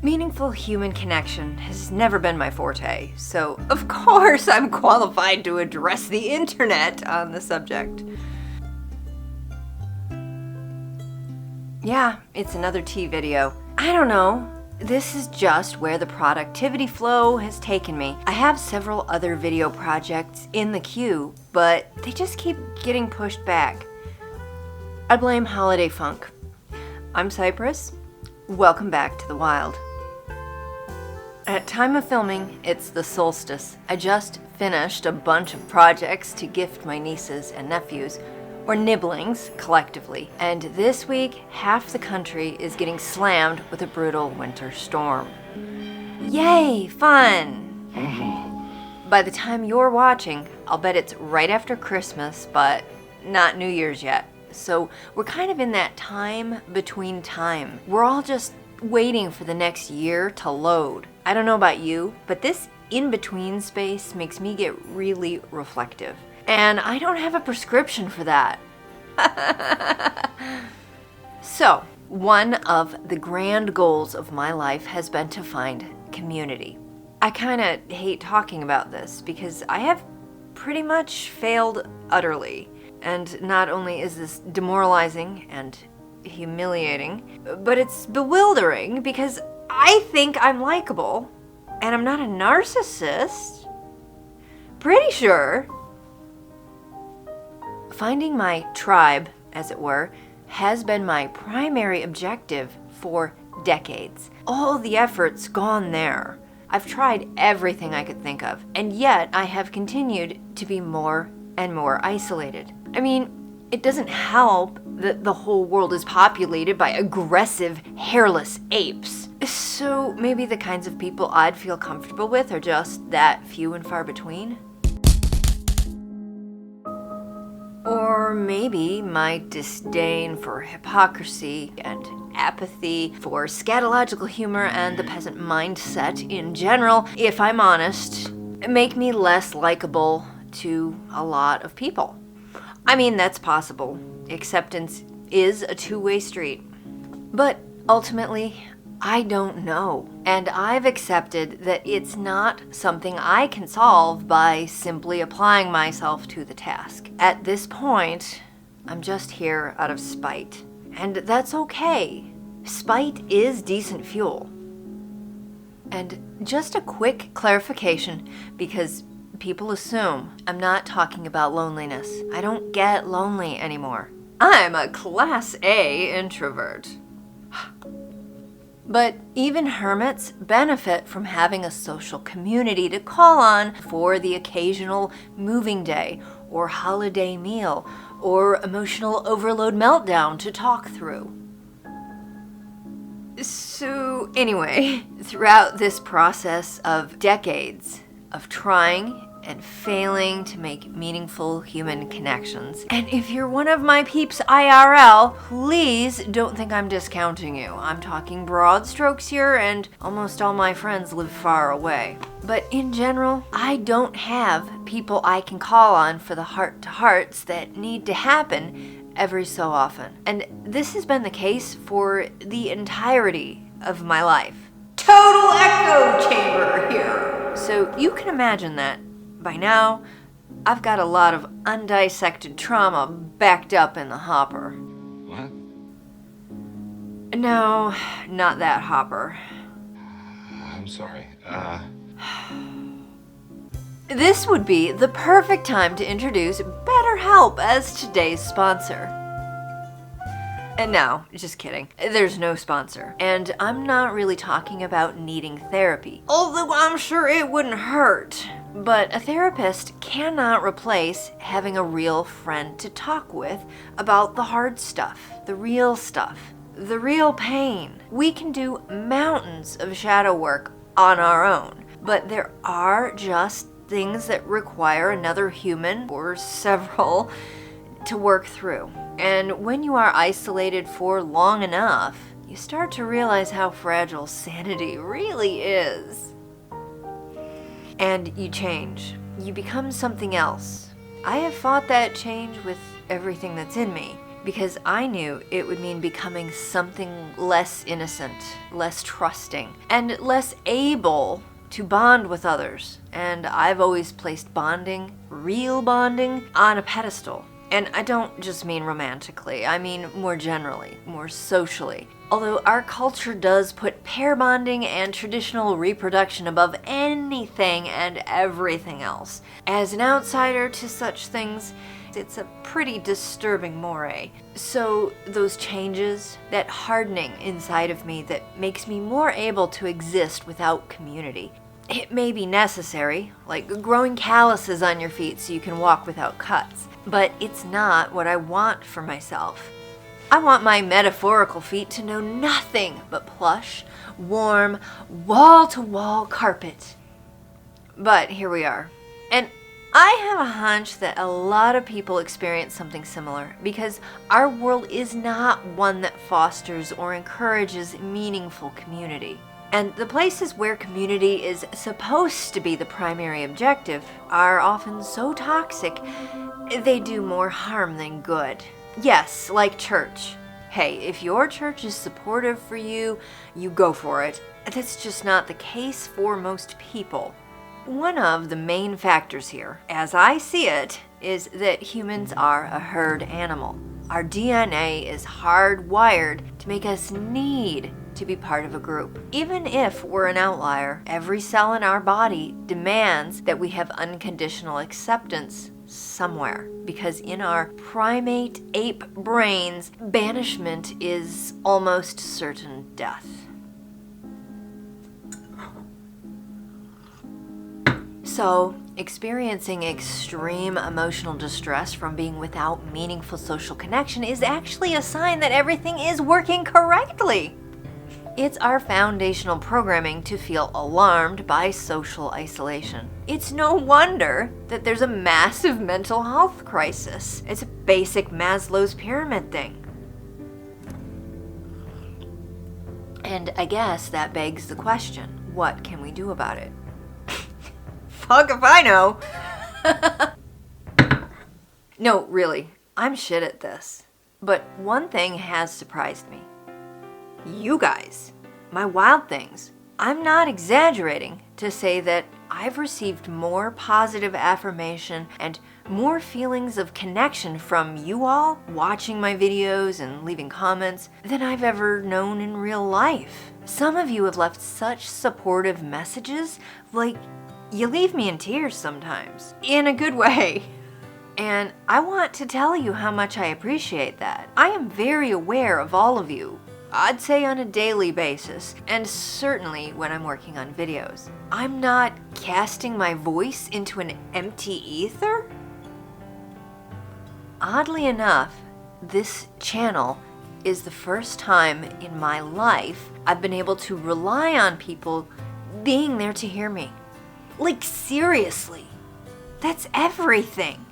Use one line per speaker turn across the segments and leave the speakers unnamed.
Meaningful human connection has never been my forte, so of course I'm qualified to address the internet on the subject. Yeah, it's another tea video. I don't know. This is just where the productivity flow has taken me. I have several other video projects in the queue, but they just keep getting pushed back. I blame holiday funk. I'm Cypris. Welcome back to the wild. At time of filming, it's the solstice. I just finished a bunch of projects to gift my nieces and nephews, or nibblings collectively, and this week half the country is getting slammed with a brutal winter storm. Yay, fun! By the time you're watching, I'll bet it's right after Christmas, but not New Year's yet. So we're kind of in that time between time. We're all just waiting for the next year to load. I don't know about you, but this in-between space makes me get really reflective. And I don't have a prescription for that. So, one of the grand goals of my life has been to find community. I kind of hate talking about this because I have pretty much failed utterly. And not only is this demoralizing and humiliating, but it's bewildering because I think I'm likable and I'm not a narcissist. Pretty sure. Finding my tribe, as it were, has been my primary objective for decades. All the effort's gone there. I've tried everything I could think of, and yet I have continued to be more and more isolated. I mean, it doesn't help that the whole world is populated by aggressive, hairless apes. So maybe the kinds of people I'd feel comfortable with are just that few and far between? Or maybe my disdain for hypocrisy and apathy for scatological humor and the peasant mindset in general, if I'm honest, make me less likable to a lot of people. I mean, that's possible. Acceptance is a two-way street. But ultimately, I don't know. And I've accepted that it's not something I can solve by simply applying myself to the task. At this point, I'm just here out of spite. And that's okay. Spite is decent fuel. And just a quick clarification, because people assume I'm not talking about loneliness. I don't get lonely anymore. I'm a Class A introvert. But even hermits benefit from having a social community to call on for the occasional moving day or holiday meal or emotional overload meltdown to talk through. So anyway, throughout this process of decades of trying and failing to make meaningful human connections. And if you're one of my peeps IRL, please don't think I'm discounting you. I'm talking broad strokes here, and almost all my friends live far away. But in general, I don't have people I can call on for the heart-to-hearts that need to happen every so often. And this has been the case for the entirety of my life. Total echo chamber here! So you can imagine that by now, I've got a lot of undissected trauma backed up in the hopper.
What?
No, not that hopper.
I'm sorry.
This would be the perfect time to introduce BetterHelp as today's sponsor. And no, just kidding. There's no sponsor. And I'm not really talking about needing therapy, although I'm sure it wouldn't hurt. But a therapist cannot replace having a real friend to talk with about the hard stuff, the real pain. We can do mountains of shadow work on our own, but there are just things that require another human or several to work through. And when you are isolated for long enough, you start to realize how fragile sanity really is. And you change. You become something else. I have fought that change with everything that's in me. because I knew it would mean becoming something less innocent, less trusting, and less able to bond with others. And I've always placed bonding, real bonding, on a pedestal. And I don't just mean romantically, I mean more generally, more socially. Although our culture does put pair bonding and traditional reproduction above anything and everything else. As an outsider to such things, it's a pretty disturbing moray. So those changes, that hardening inside of me that makes me more able to exist without community. It may be necessary, like growing calluses on your feet so you can walk without cuts, but it's not what I want for myself. I want my metaphorical feet to know nothing but plush, warm, wall-to-wall carpet. But here we are. And I have a hunch that a lot of people experience something similar because our world is not one that fosters or encourages meaningful community. And the places where community is supposed to be the primary objective are often so toxic, they do more harm than good. Yes, like church. Hey, if your church is supportive for you, you go for it. That's just not the case for most people. One of the main factors here, as I see it, is that humans are a herd animal. Our DNA is hardwired to make us need to be part of a group. Even if we're an outlier, every cell in our body demands that we have unconditional acceptance somewhere. Because in our primate ape brains, banishment is almost certain death. So, experiencing extreme emotional distress from being without meaningful social connection is actually a sign that everything is working correctly. It's our foundational programming to feel alarmed by social isolation. It's no wonder that there's a massive mental health crisis. It's a basic Maslow's pyramid thing. And I guess that begs the question, what can we do about it? Fuck if I know. No, really, I'm shit at this. But one thing has surprised me. You guys, my wild things. I'm not exaggerating to say that I've received more positive affirmation and more feelings of connection from you all watching my videos and leaving comments than I've ever known in real life. Some of you have left such supportive messages, like you leave me in tears sometimes, in a good way. And I want to tell you how much I appreciate that. I am very aware of all of you. I'd say on a daily basis, and certainly when I'm working on videos. I'm not casting my voice into an empty ether. Oddly enough, this channel is the first time in my life I've been able to rely on people being there to hear me. Like seriously, that's everything.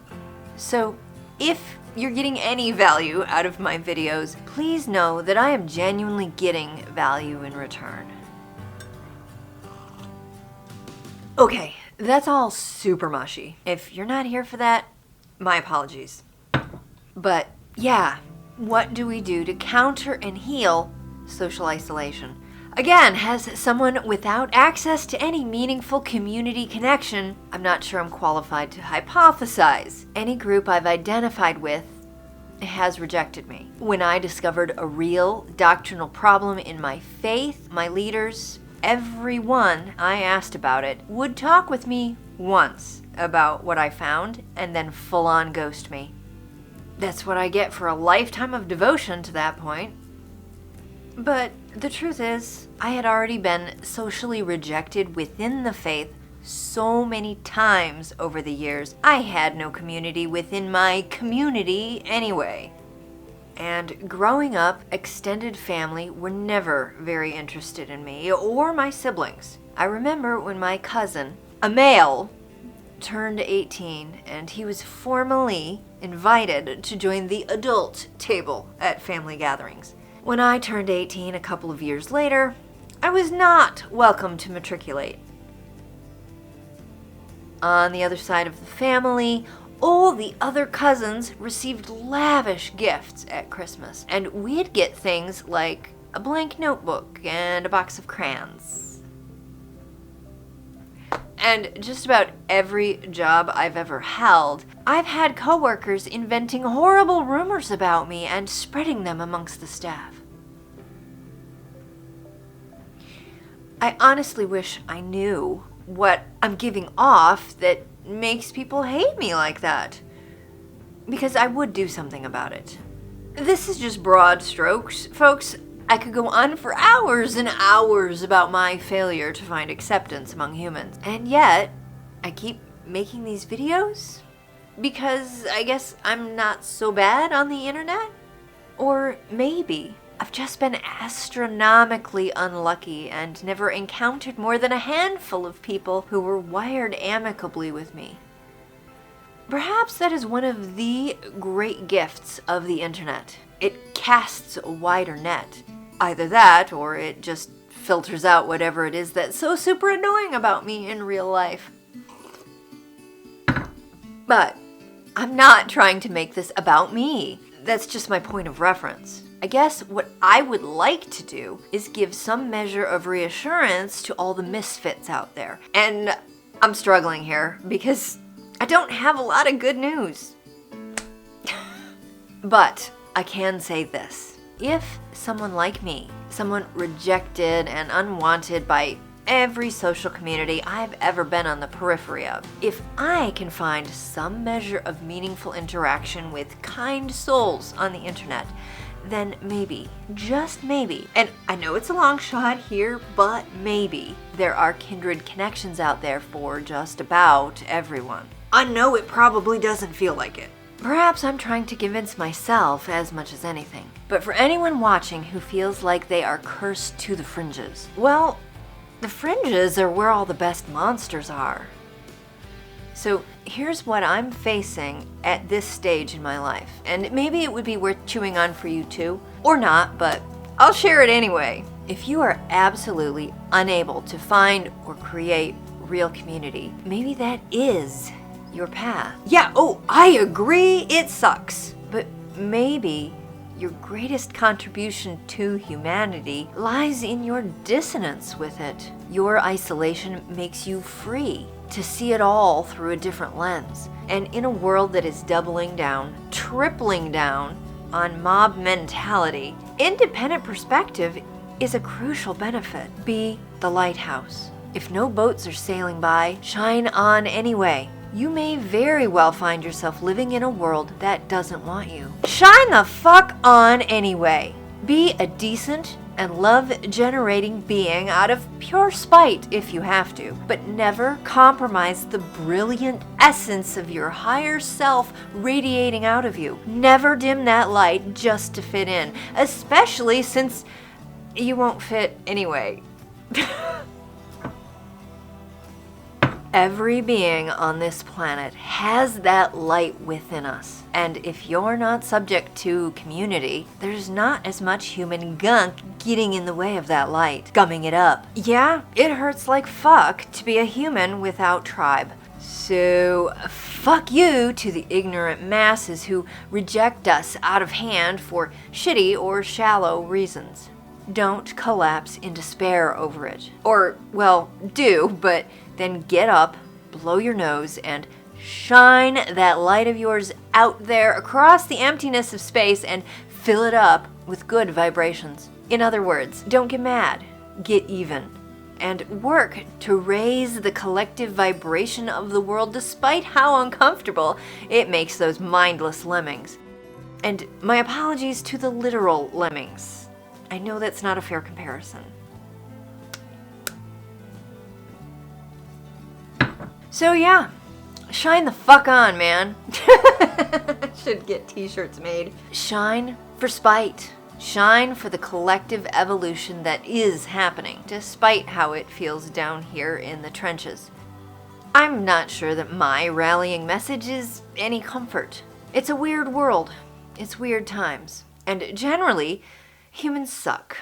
So if you're getting any value out of my videos, please know that I am genuinely getting value in return. Okay, that's all super mushy. If you're not here for that, my apologies. But yeah, what do we do to counter and heal social isolation? Again, as someone without access to any meaningful community connection, I'm not sure I'm qualified to hypothesize. Any group I've identified with has rejected me. When I discovered a real doctrinal problem in my faith, my leaders, everyone I asked about it, would talk with me once about what I found and then full-on ghost me. That's what I get for a lifetime of devotion to that point. But the truth is, I had already been socially rejected within the faith so many times over the years. I had no community within my community anyway. And growing up, extended family were never very interested in me or my siblings. I remember when my cousin, a male, turned 18 and he was formally invited to join the adult table at family gatherings. When I turned 18 a couple of years later, I was not welcome to matriculate. On the other side of the family, all the other cousins received lavish gifts at Christmas, and we'd get things like a blank notebook and a box of crayons. And just about every job I've ever held, I've had coworkers inventing horrible rumors about me and spreading them amongst the staff. I honestly wish I knew what I'm giving off that makes people hate me like that, because I would do something about it. This is just broad strokes, folks. I could go on for hours and hours about my failure to find acceptance among humans, and yet I keep making these videos because I guess I'm not so bad on the internet. Or maybe I've just been astronomically unlucky and never encountered more than a handful of people who were wired amicably with me. Perhaps that is one of the great gifts of the internet. It casts a wider net. Either that, or it just filters out whatever it is that's so super annoying about me in real life. But I'm not trying to make this about me. That's just my point of reference. I guess what I would like to do is give some measure of reassurance to all the misfits out there. And I'm struggling here because I don't have a lot of good news. But I can say this. If someone like me, someone rejected and unwanted by every social community I've ever been on the periphery of, if I can find some measure of meaningful interaction with kind souls on the internet, then maybe, just maybe, and I know it's a long shot here, but maybe, there are kindred connections out there for just about everyone. I know it probably doesn't feel like it. Perhaps I'm trying to convince myself as much as anything. But for anyone watching who feels like they are cursed to the fringes, well, the fringes are where all the best monsters are. So here's what I'm facing at this stage in my life, and maybe it would be worth chewing on for you too, or not, but I'll share it anyway. If you are absolutely unable to find or create real community, maybe that is your path. Yeah, oh, I agree, it sucks. But maybe your greatest contribution to humanity lies in your dissonance with it. Your isolation makes you free to see it all through a different lens. And in a world that is doubling down, tripling down on mob mentality, independent perspective is a crucial benefit. Be the lighthouse. If no boats are sailing by, shine on anyway. You may very well find yourself living in a world that doesn't want you. Shine the fuck on anyway. Be a decent and love-generating being out of pure spite if you have to, but never compromise the brilliant essence of your higher self radiating out of you. Never dim that light just to fit in, especially since you won't fit anyway. Every being on this planet has that light within us. And if you're not subject to community, there's not as much human gunk getting in the way of that light, gumming it up. Yeah, it hurts like fuck to be a human without tribe. So, fuck you to the ignorant masses who reject us out of hand for shitty or shallow reasons. Don't collapse in despair over it. Or, well, do, but then get up, blow your nose, and shine that light of yours out there across the emptiness of space and fill it up with good vibrations. In other words, don't get mad, get even, and work to raise the collective vibration of the world despite how uncomfortable it makes those mindless lemmings. And my apologies to the literal lemmings. I know that's not a fair comparison. So yeah, shine the fuck on, man. Should get t-shirts made. Shine for spite. Shine for the collective evolution that is happening, despite how it feels down here in the trenches. I'm not sure that my rallying message is any comfort. It's a weird world. It's weird times. And generally, humans suck.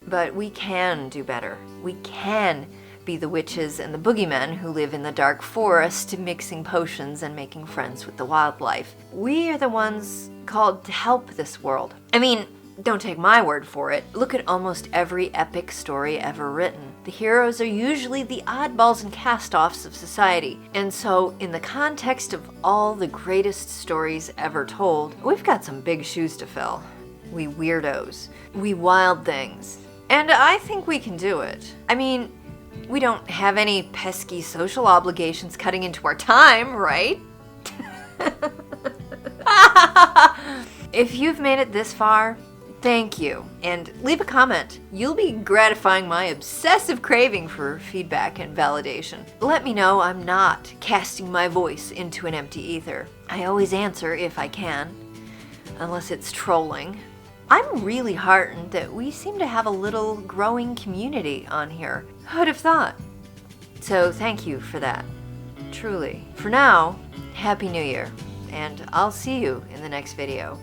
But we can do better. We can be be the witches and the boogeymen who live in the dark forest, mixing potions and making friends with the wildlife. We are the ones called to help this world. I mean, don't take my word for it. Look at almost every epic story ever written. The heroes are usually the oddballs and cast-offs of society. And so, in the context of all the greatest stories ever told, we've got some big shoes to fill. We weirdos. We wild things. And I think we can do it. I mean, we don't have any pesky social obligations cutting into our time, right? If you've made it this far, thank you. And leave a comment. You'll be gratifying my obsessive craving for feedback and validation. Let me know I'm not casting my voice into an empty ether. I always answer if I can, unless it's trolling. I'm really heartened that we seem to have a little growing community on here. Who'd have thought? So thank you for that. Truly. For now, Happy New Year, and I'll see you in the next video.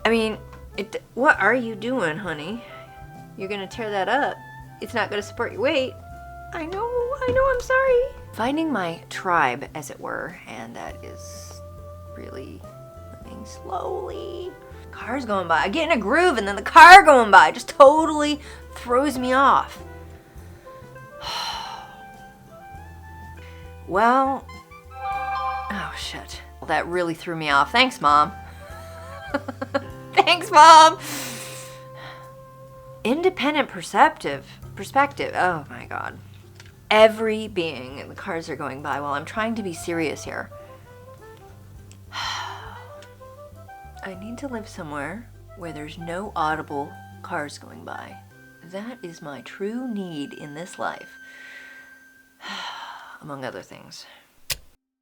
I mean, what are you doing, honey? You're gonna tear that up. It's not gonna support your weight. I know, I'm sorry. Finding my tribe, as it were, and that is really moving slowly. Car's going by. I get in a groove and then the car going by just totally throws me off. Well, oh shit. That really threw me off. Thanks, Mom. Thanks, Mom. Independent perspective. Oh my God. Every being, and the cars are going by while I'm trying to be serious here. I need to live somewhere where there's no audible cars going by. That is my true need in this life. Among other things.